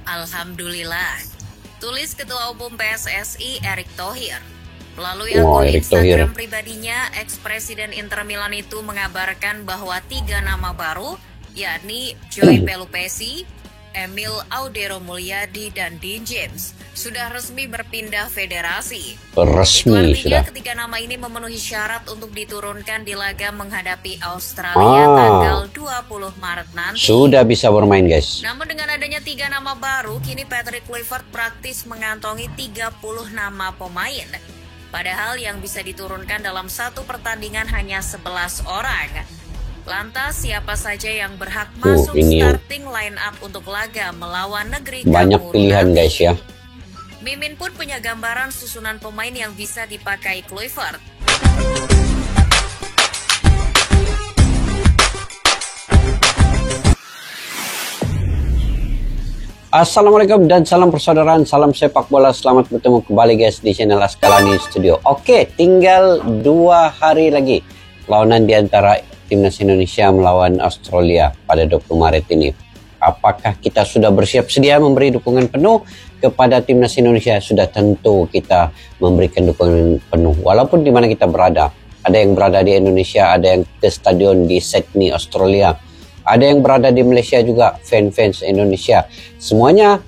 Alhamdulillah, tulis Ketua Umum PSSI Erick Thohir. Melalui Wow, akun Erick Thohir. Instagram pribadinya, ex-presiden Inter Milan itu mengabarkan bahwa 3 nama baru, yakni Joy Pelupesi, Emil Audero Mulyadi, dan Dean James, sudah resmi berpindah federasi. Itu Resmi artinya sudah. ketiga nama ini memenuhi syarat untuk diturunkan di laga menghadapi Australia tanggal 20 Maret nanti. Sudah bisa bermain, guys. Namun dengan adanya 3 nama baru, kini Patrick Kluivert praktis mengantongi 30 nama pemain. Padahal yang bisa diturunkan dalam satu pertandingan hanya 11 orang. Lantas siapa saja yang berhak masuk ini yang starting line up untuk laga melawan negeri banyak Kamerun pilihan, nanti? guys, ya. Mimin pun punya gambaran susunan pemain yang bisa dipakai Kluivert. Assalamualaikum dan salam persaudaraan, salam sepak bola. Selamat bertemu kembali, guys, di channel Askalani Studio. Oke, tinggal 2 hari lagi lawanan di antara Timnas Indonesia melawan Australia pada 20 Maret ini. Apakah kita sudah bersiap sedia memberi dukungan penuh kepada Timnas Indonesia? Sudah tentu kita memberikan dukungan penuh walaupun di mana kita berada. Ada yang berada di Indonesia, ada yang ke stadion di Sydney, Australia. Ada yang berada di Malaysia juga, fans Indonesia. Semuanya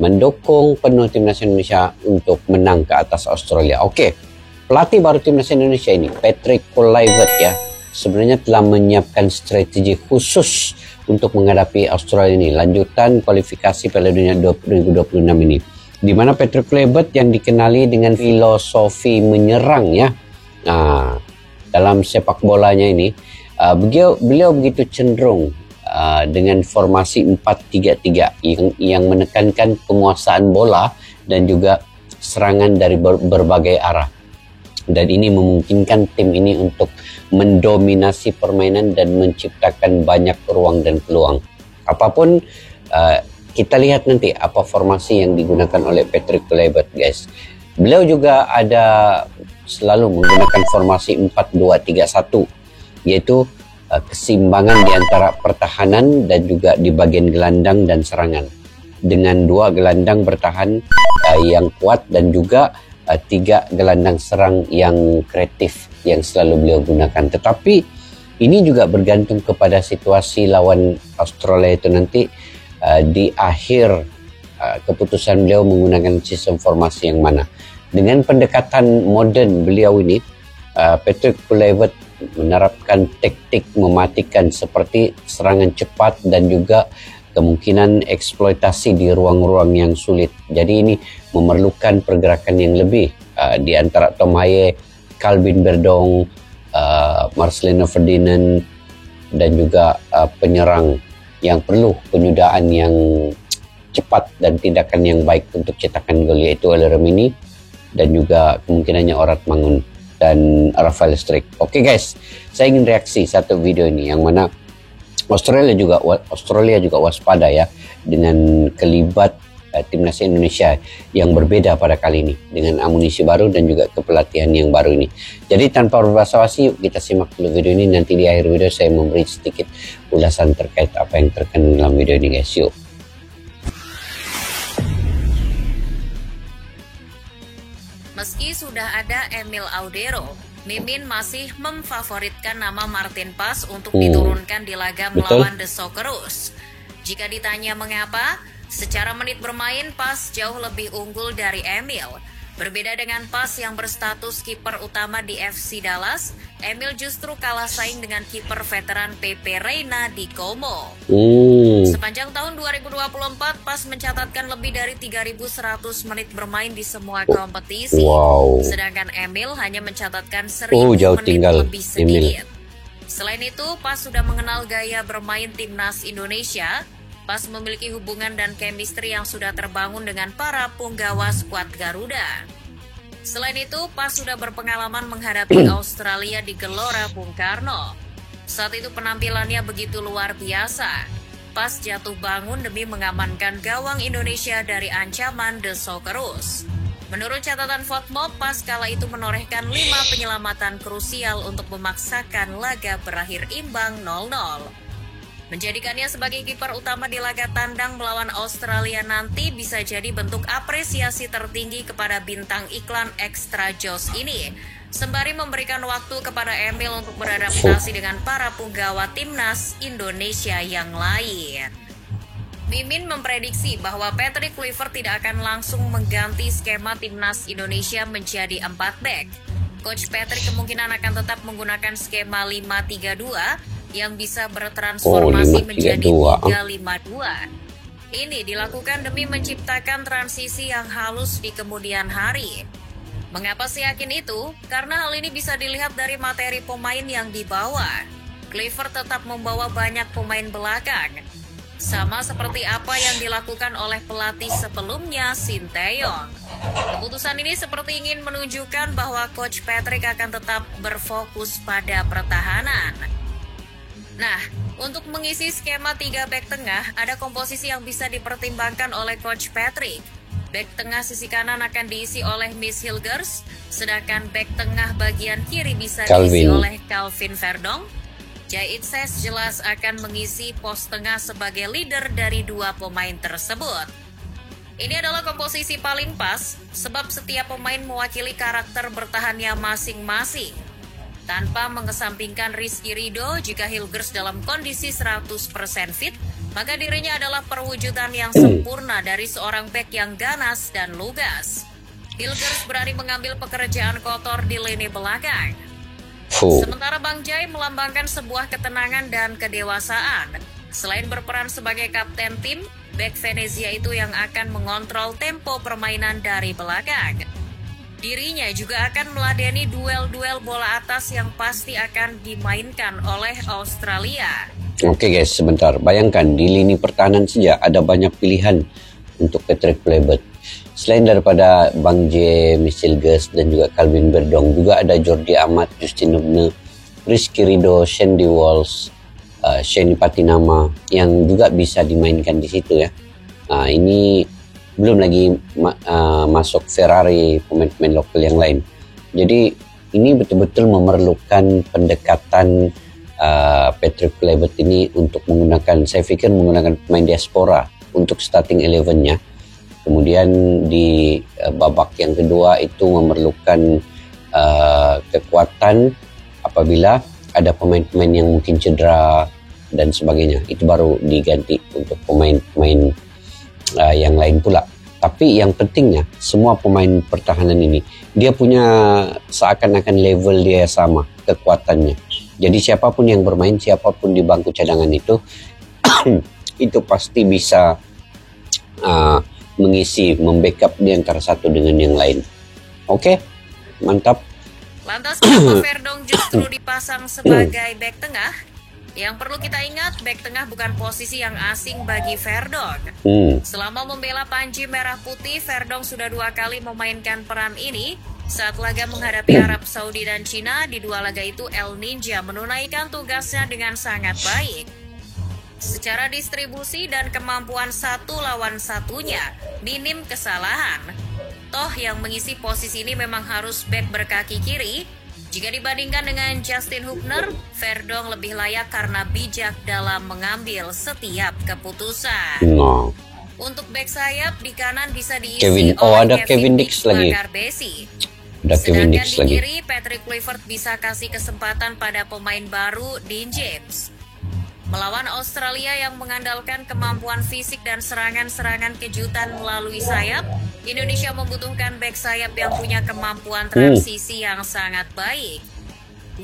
mendukung penuh Timnas Indonesia untuk menang ke atas Australia. Oke, pelatih baru Timnas Indonesia ini, Patrick Kluivert, ya, sebenarnya telah menyiapkan strategi khusus untuk menghadapi Australia ini. Lanjutan kualifikasi Piala Dunia 2026 ini. Di mana Patrick Kluivert yang dikenali dengan filosofi menyerang, ya. Nah, dalam sepak bolanya ini, beliau begitu cenderung dengan formasi 4-3-3 yang menekankan penguasaan bola dan juga serangan dari berbagai arah. Dan ini memungkinkan tim ini untuk mendominasi permainan dan menciptakan banyak ruang dan peluang. Apapun, kita lihat nanti apa formasi yang digunakan oleh Patrick Kluivert, guys. Beliau juga ada selalu menggunakan formasi 4-2-3-1, yaitu keseimbangan di antara pertahanan dan juga di bagian gelandang dan serangan, dengan 2 gelandang bertahan yang kuat dan juga 3 gelandang serang yang kreatif yang selalu beliau gunakan. Tetapi ini juga bergantung kepada situasi lawan Australia itu nanti, di akhir keputusan beliau menggunakan sistem formasi yang mana. Dengan pendekatan modern beliau ini, Patrick Kluivert menerapkan taktik mematikan seperti serangan cepat dan juga kemungkinan eksploitasi di ruang-ruang yang sulit. Jadi ini memerlukan pergerakan yang lebih di antara Tom Haye, Calvin Verdong, Marcelino Ferdinand, dan juga penyerang yang perlu penyudaan yang cepat dan tindakan yang baik untuk cetakan gol, yaitu Alermini dan juga kemungkinannya Orat Mangun dan Rafael Strik. Oke, guys, saya ingin reaksi satu video ini yang mana Australia juga waspada, ya, dengan kelibat Timnas Indonesia yang berbeda pada kali ini dengan amunisi baru dan juga kepelatihan yang baru ini. Jadi tanpa berbasa-basi, yuk kita simak dulu video ini. Nanti di akhir video saya memberi sedikit ulasan terkait apa yang terkandung dalam video ini, guys. Yuk. Meski sudah ada Emil Audero, Mimin masih memfavoritkan nama Martin Paes untuk diturunkan di laga melawan The Socceroos. Jika ditanya mengapa, secara menit bermain Paes jauh lebih unggul dari Emil. Berbeda dengan Paes yang berstatus kiper utama di FC Dallas, Emil justru kalah saing dengan kiper veteran Pepe Reina di Como. Sepanjang tahun 2024, Paes mencatatkan lebih dari 3.100 menit bermain di semua kompetisi. Sedangkan Emil hanya mencatatkan 1.000 menit lebih sedikit. Selain itu, Paes sudah mengenal gaya bermain Timnas Indonesia. Paes memiliki hubungan dan chemistry yang sudah terbangun dengan para punggawa skuad Garuda. Selain itu, Paes sudah berpengalaman menghadapi Australia di Gelora Bung Karno. Saat itu penampilannya begitu luar biasa. Paes jatuh bangun demi mengamankan gawang Indonesia dari ancaman The Socceroos. Menurut catatan Fotmob, Paes kala itu menorehkan 5 penyelamatan krusial untuk memaksakan laga berakhir imbang 0-0. Menjadikannya sebagai kiper utama di laga tandang melawan Australia nanti bisa jadi bentuk apresiasi tertinggi kepada bintang iklan Extra Joss ini, sembari memberikan waktu kepada Emil untuk beradaptasi dengan para punggawa timnas Indonesia yang lain. Mimin memprediksi bahwa Patrick Kluivert tidak akan langsung mengganti skema timnas Indonesia menjadi 4 back. Coach Patrick kemungkinan akan tetap menggunakan skema 5-3-2 yang bisa bertransformasi menjadi 3-5-2. Ini dilakukan demi menciptakan transisi yang halus di kemudian hari. Mengapa saya yakin itu? Karena hal ini bisa dilihat dari materi pemain yang dibawa. Kluivert tetap membawa banyak pemain belakang, sama seperti apa yang dilakukan oleh pelatih sebelumnya, Sinteyong. Keputusan ini seperti ingin menunjukkan bahwa Coach Patrick akan tetap berfokus pada pertahanan. Nah, untuk mengisi skema 3 back tengah, ada komposisi yang bisa dipertimbangkan oleh Coach Patrick. Back tengah sisi kanan akan diisi oleh Miss Hilgers, sedangkan back tengah bagian kiri bisa diisi oleh Calvin Verdong. Jaitses jelas akan mengisi pos tengah sebagai leader dari 2 pemain tersebut. Ini adalah komposisi paling pas, sebab setiap pemain mewakili karakter bertahannya masing-masing. Tanpa mengesampingkan Rizky Ridho, jika Hilgers dalam kondisi 100% fit, maka dirinya adalah perwujudan yang sempurna dari seorang bek yang ganas dan lugas. Hilgers berani mengambil pekerjaan kotor di lini belakang. Sementara Bang Jai melambangkan sebuah ketenangan dan kedewasaan. Selain berperan sebagai kapten tim, bek Venezia itu yang akan mengontrol tempo permainan dari belakang. Dirinya juga akan meladeni duel-duel bola atas yang pasti akan dimainkan oleh Australia. Oke guys, sebentar. Bayangkan di lini pertahanan saja ada banyak pilihan untuk Patrick Kluivert. Selain daripada Bang J, Michel Gus dan juga Calvin Verdong, juga ada Jordi Amat, Justin Hubner, Rizky Ridho, Shandy Walsh, Shani Patinama yang juga bisa dimainkan di situ ya. Nah, ini belum lagi masuk Ferrari, pemain-pemain lokal yang lain. Jadi ini betul-betul memerlukan pendekatan Patrick Kluivert ini untuk menggunakan, saya pikir menggunakan pemain diaspora untuk starting 11-nya. Kemudian di babak yang kedua itu memerlukan kekuatan apabila ada pemain-pemain yang mungkin cedera dan sebagainya. Itu baru diganti untuk pemain-pemain yang lain pula. Tapi yang pentingnya semua pemain pertahanan ini dia punya seakan-akan level dia sama kekuatannya. Jadi siapapun yang bermain, siapapun di bangku cadangan itu itu pasti bisa mengisi, membackup di antara satu dengan yang lain. Oke, mantap. Lantas kenapa Verdong justru dipasang sebagai back tengah? Yang perlu kita ingat, back tengah bukan posisi yang asing bagi Verdong. Selama membela Panji Merah Putih, Verdong sudah 2 kali memainkan peran ini. Saat laga menghadapi Arab Saudi dan Cina, di 2 laga itu El Ninja menunaikan tugasnya dengan sangat baik. Secara distribusi dan kemampuan satu lawan satunya, minim kesalahan. Toh yang mengisi posisi ini memang harus back berkaki kiri. Jika dibandingkan dengan Justin Hubner, Verdong lebih layak karena bijak dalam mengambil setiap keputusan. Untuk back sayap di kanan bisa diisi oleh Kevin Dix lagi. Sedangkan di kiri, Patrick Kluivert bisa kasih kesempatan pada pemain baru, Dean James. Melawan Australia yang mengandalkan kemampuan fisik dan serangan-serangan kejutan melalui sayap, Indonesia membutuhkan bek sayap yang punya kemampuan transisi yang sangat baik.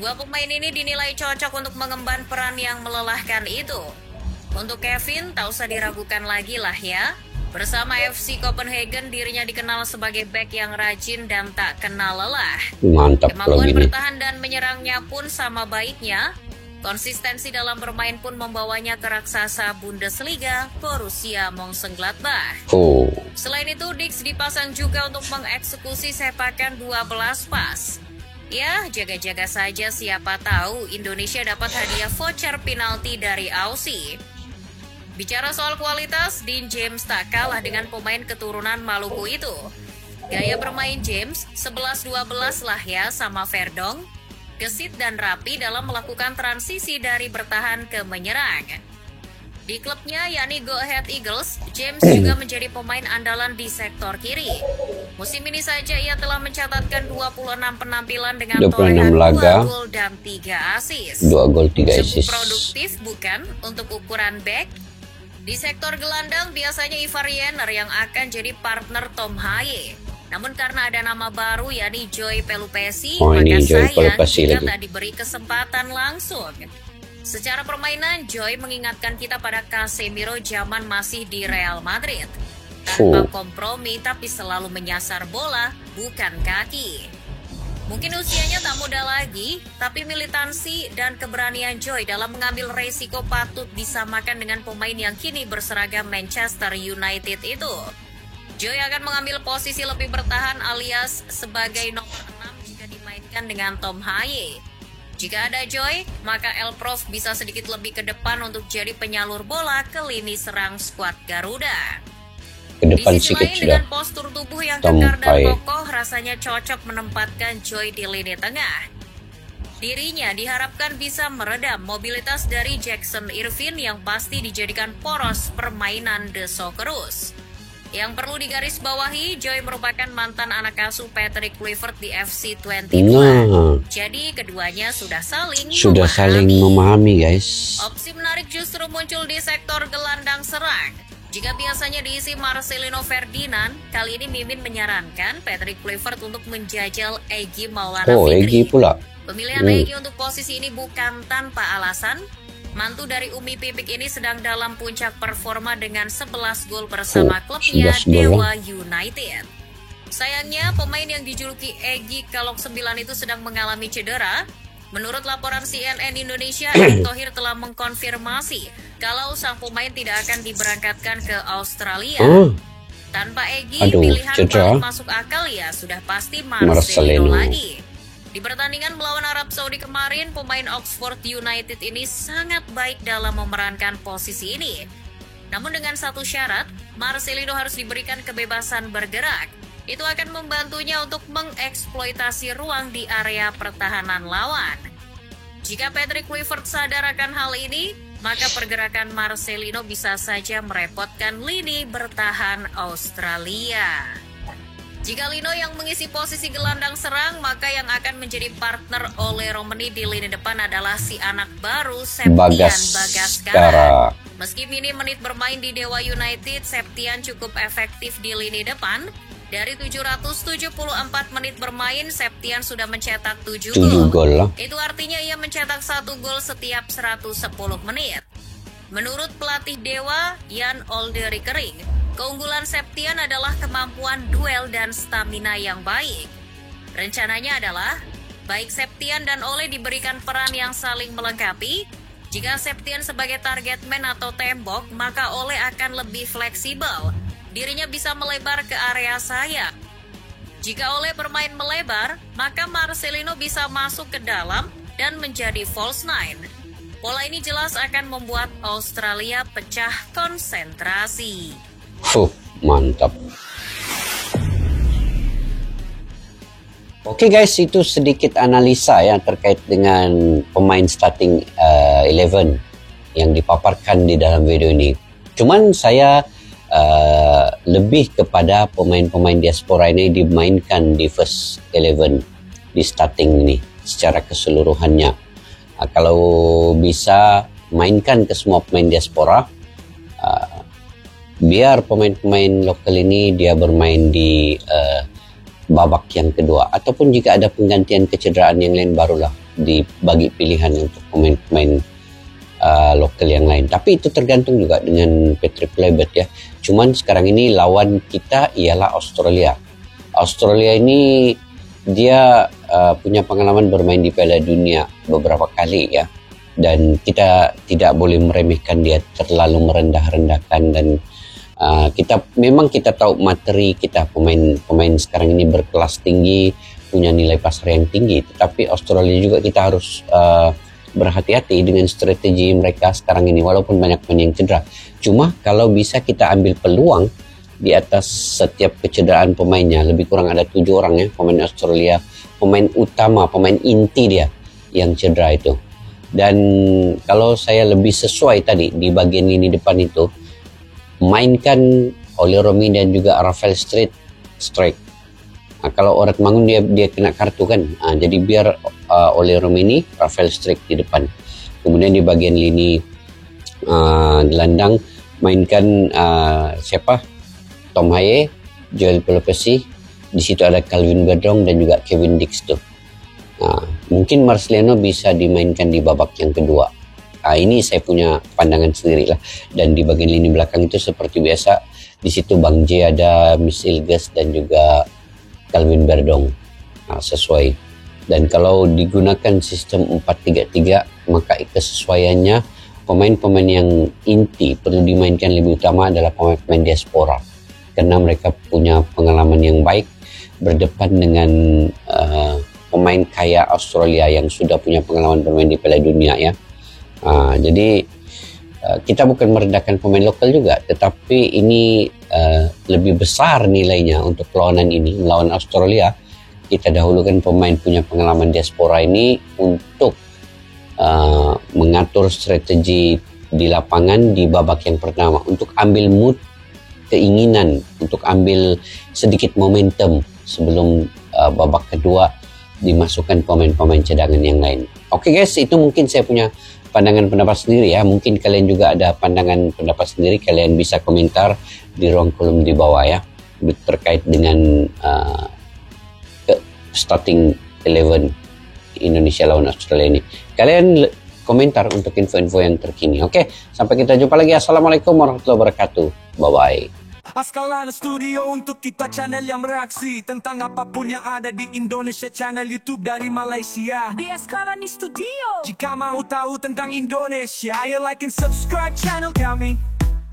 2 pemain ini dinilai cocok untuk mengemban peran yang melelahkan itu. Untuk Kevin, tak usah diragukan lagi lah ya. Bersama FC Copenhagen, dirinya dikenal sebagai bek yang rajin dan tak kenal lelah. Mantap. Kemampuan bertahan dan menyerangnya pun sama baiknya. Konsistensi dalam bermain pun membawanya ke raksasa Bundesliga, Borussia Mönchengladbach. Selain itu, Dix dipasang juga untuk mengeksekusi sepakan 12 pas. Ya, jaga-jaga saja, siapa tahu Indonesia dapat hadiah voucher penalti dari Aussie. Bicara soal kualitas, Dean James tak kalah dengan pemain keturunan Maluku itu. Gaya bermain James 11-12 lah ya sama Verdong. Gesit dan rapi dalam melakukan transisi dari bertahan ke menyerang. Di klubnya yakni Go Ahead Eagles, James juga menjadi pemain andalan di sektor kiri. Musim ini saja ia telah mencatatkan 26 penampilan dengan torehan 2 gol dan 3 assist. 2 gol 3 assist. Cukup produktif bukan untuk ukuran back? Di sektor gelandang biasanya Ivar Jenner yang akan jadi partner Tom Haye. Namun karena ada nama baru yakni Joy Pelupesi, maka sayang jika tak diberi kesempatan langsung. Secara permainan, Joy mengingatkan kita pada Casemiro zaman masih di Real Madrid. Tanpa kompromi tapi selalu menyasar bola, bukan kaki. Mungkin usianya tak muda lagi, tapi militansi dan keberanian Joy dalam mengambil resiko patut disamakan dengan pemain yang kini berseragam Manchester United itu. Joy akan mengambil posisi lebih bertahan alias sebagai nomor 6 jika dimainkan dengan Tom Haye. Jika ada Joy, maka El Prof bisa sedikit lebih ke depan untuk jadi penyalur bola ke lini serang skuad Garuda. Di sisi lain dengan postur tubuh yang kekar dan kokoh, rasanya cocok menempatkan Joy di lini tengah. Dirinya diharapkan bisa meredam mobilitas dari Jackson Irvine yang pasti dijadikan poros permainan The Socceroos. Yang perlu digarisbawahi, Joy merupakan mantan anak asuh Patrick Kluivert di FC 21. Jadi keduanya sudah saling memahami, guys. Opsi menarik justru muncul di sektor gelandang serang. Jika biasanya diisi Marcelino Ferdinand, kali ini Mimin menyarankan Patrick Kluivert untuk menjajal Egy Maulana Fikri. Egy pula. Pemilihan Egy untuk posisi ini bukan tanpa alasan. Mantu dari Umi Pipik ini sedang dalam puncak performa dengan 11 gol bersama klubnya Dewa United. Sayangnya pemain yang dijuluki Egy Kalong 9 itu sedang mengalami cedera. Menurut laporan CNN Indonesia, Erick Thohir telah mengkonfirmasi kalau sang pemain tidak akan diberangkatkan ke Australia. Tanpa Egy, pilihan paling masuk akal ya sudah pasti Marcelino lagi. Di pertandingan melawan Arab Saudi kemarin, pemain Oxford United ini sangat baik dalam memerankan posisi ini. Namun dengan satu syarat, Marcelino harus diberikan kebebasan bergerak. Itu akan membantunya untuk mengeksploitasi ruang di area pertahanan lawan. Jika Patrick Kluivert sadar akan hal ini, maka pergerakan Marcelino bisa saja merepotkan lini bertahan Australia. Jika Lino yang mengisi posisi gelandang serang, maka yang akan menjadi partner oleh Romani di lini depan adalah si anak baru Septian Bagaskara. Meski minim menit bermain di Dewa United, Septian cukup efektif di lini depan. Dari 774 menit bermain, Septian sudah mencetak 7 gol. Itu artinya ia mencetak 1 gol setiap 110 menit. Menurut pelatih Dewa, Jan Olderikering, keunggulan Septian adalah kemampuan duel dan stamina yang baik. Rencananya adalah, baik Septian dan Ole diberikan peran yang saling melengkapi. Jika Septian sebagai target man atau tembok, maka Ole akan lebih fleksibel. Dirinya bisa melebar ke area sayap. Jika Ole bermain melebar, maka Marcelino bisa masuk ke dalam dan menjadi false nine. Pola ini jelas akan membuat Australia pecah konsentrasi. Mantap. Oke guys, itu sedikit analisa ya terkait dengan pemain starting 11 yang dipaparkan di dalam video ini. Cuman saya lebih kepada pemain-pemain diaspora ini dimainkan di first 11 di starting ini secara keseluruhannya. Kalau bisa mainkan ke semua pemain diaspora, biar pemain-pemain lokal ini dia bermain di babak yang kedua, ataupun jika ada penggantian kecederaan yang lain barulah dibagi pilihan untuk pemain-pemain lokal yang lain. Tapi itu tergantung juga dengan Patrick Kluivert ya. Cuman sekarang ini lawan kita ialah Australia. Australia ini dia punya pengalaman bermain di Piala Dunia beberapa kali ya. Dan kita tidak boleh meremehkan dia, terlalu merendah-rendahkan. Dan kita tahu materi kita, pemain sekarang ini berkelas tinggi, punya nilai pasar yang tinggi. Tetapi Australia juga kita harus berhati-hati dengan strategi mereka sekarang ini, walaupun banyak pemain yang cedera. Cuma kalau bisa kita ambil peluang di atas setiap kecederaan pemainnya, lebih kurang ada 7 orang ya pemain Australia, pemain utama, pemain inti dia yang cedera itu. Dan kalau saya lebih sesuai tadi di bagian lini depan itu, mainkan Oli Romi dan juga Rafael strike. Kalau Orat Mangun dia kena kartu kan. Jadi biar Oli Romi ini Rafael strike di depan. Kemudian di bagian lini gelandang mainkan siapa? Tom Haye, Joel Pelopesi. Di situ ada Calvin Bedrong dan juga Kevin Dix tuh. Mungkin Marcelino bisa dimainkan di babak yang kedua. Ini saya punya pandangan sendiri lah. Dan di bagian lini belakang itu seperti biasa, di situ Bang J ada Miss Ilges dan juga Calvin Bedrong. Sesuai. Dan kalau digunakan sistem 4-3-3, maka kesesuaiannya pemain-pemain yang inti perlu dimainkan lebih utama adalah pemain-pemain diaspora. Karena mereka punya pengalaman yang baik berdepan dengan pemain kaya Australia yang sudah punya pengalaman bermain di Piala Dunia ya. Jadi kita bukan merendahkan pemain lokal juga, tetapi ini lebih besar nilainya untuk perlawanan ini melawan Australia. Kita dahulukan pemain punya pengalaman diaspora ini untuk mengatur strategi di lapangan di babak yang pertama, untuk ambil mood, keinginan, untuk ambil sedikit momentum sebelum babak kedua dimasukkan pemain-pemain cadangan yang lain. Oke guys, itu mungkin saya punya pandangan pendapat sendiri ya. Mungkin kalian juga ada pandangan pendapat sendiri, kalian bisa komentar di ruang kolom di bawah ya, terkait dengan starting 11 Indonesia lawan Australia ini. Kalian komentar untuk info-info yang terkini. Oke, sampai kita jumpa lagi. Assalamualaikum warahmatullahi wabarakatuh. Bye-bye. Askalana Studio untuk kita channel yang bereaksi tentang apapun yang ada di Indonesia, channel YouTube dari Malaysia di Askalani Studio. Jika mau tahu tentang Indonesia, ayo like and subscribe channel kami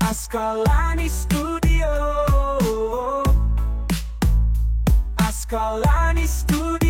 Askalani Studio. Askalani Studio.